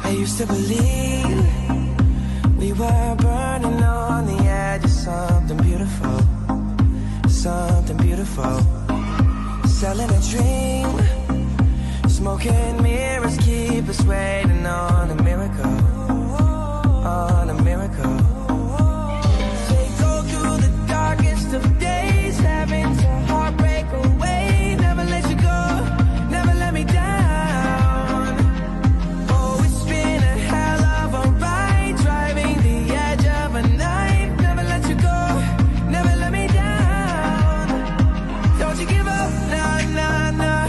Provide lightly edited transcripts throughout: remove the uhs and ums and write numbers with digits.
I used to believe we were burning on the edge of something beautiful, something beautiful. Selling a dream, smoking mirrors keep us waiting on a miracle, on a miracle. They go through the darkest of days, having to heartbreak away. Never let you go, never let me down. Oh, it's been a hell of a ride, driving the edge of a knife. Never let you go, never let me down. Don't you give up, nah, nah, nah.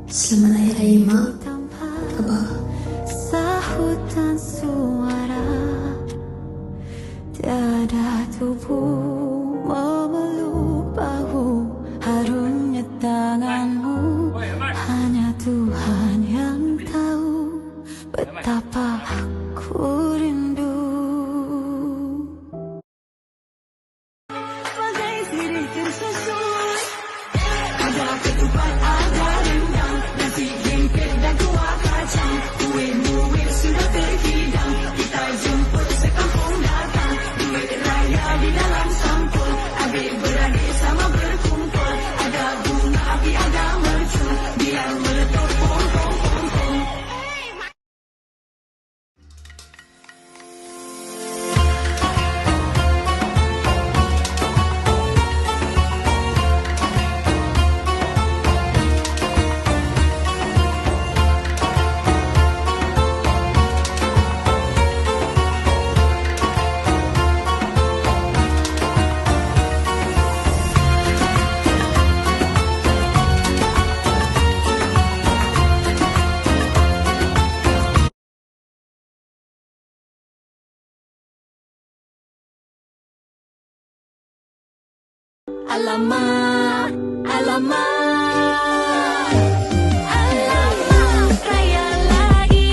Selamat Hari Raya Mak. Abah. Sahutan suara, tiada tubuh memeluk bahu, harumnya tanganmu. Hanya Tuhan yang tahu betapa aku rindu. Bagai sirih tersusun, ada ketupat, ada rendang, nasi jengkol dan kuah kacang. Kuih-muih sudah terhidang, kita jemput sekampung datang. Duit raya di dalam sampul, adik-beradik sama berkumpul. Ada bunga api, ada mercun, biar meletup pom pom pom pom. Alamak, alamak, alamak, raya lagi.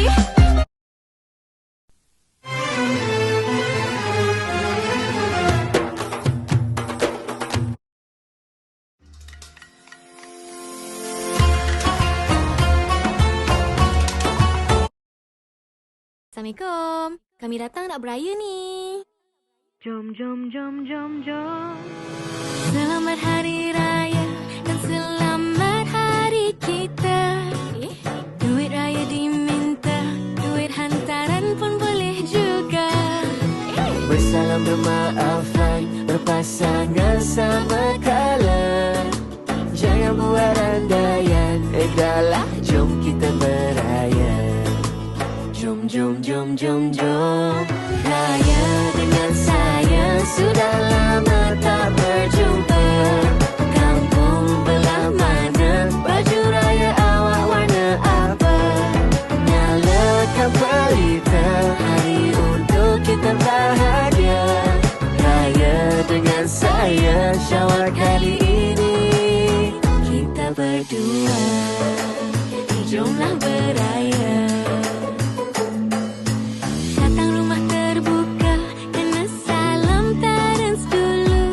Assalamualaikum. Kami datang nak beraya ni. Jom, jom, jom, jom, jom. Selamat Hari Raya dan selamat hari kita. Duit raya diminta, duit hantaran pun boleh juga. Bersalam bermaafan, berpasangan sama kala. Jangan buat andaian, dahlah jom kita beraya. Jom, jom, jom, jom, jom. Raya dengan saya, Sudah lama tak berjumpa. kampung belah mana, Baju raya awak warna apa? Nyalakan pelita, hari untuk kita bahagia. Raya dengan saya, Syawal kali ini kita berdua. Jomlah beraya. Datang rumah terbuka, kena salam parents dulu.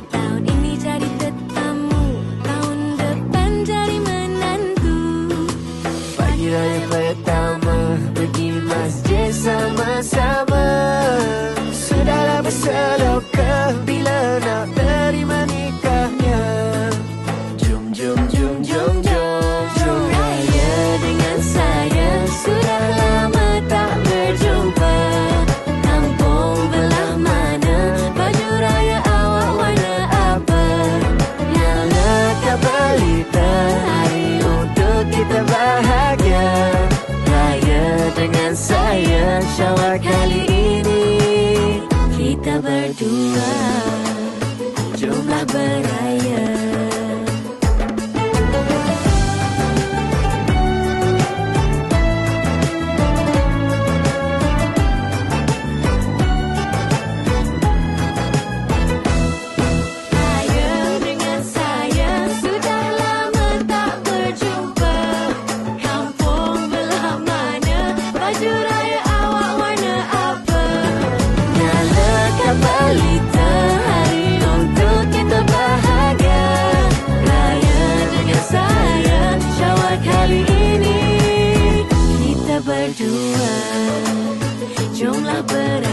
Tahun ini jadi tetamu, tahun depan jadi menantu. pagi raya pertama, pergi masjid sama-sama. Sudahlah berseloka, bila nak terima nikahnya. Jom, jom, jom, jom, jom, jom raya dengan saya. Sudah lama tak berjumpa. Kampung belah mana, Baju raya awak warna apa? Nyalakan pelita, hari untuk kita bahagia. Raya dengan saya, Syawal kali ini kita berdua. Jomlah beraya. Raya dengan saya, sudah lama tak berjumpa. Kampung belah mana, baju raya awak warna apa? nyalakan pelita, hari untuk kita bahagia. Jomlah beraya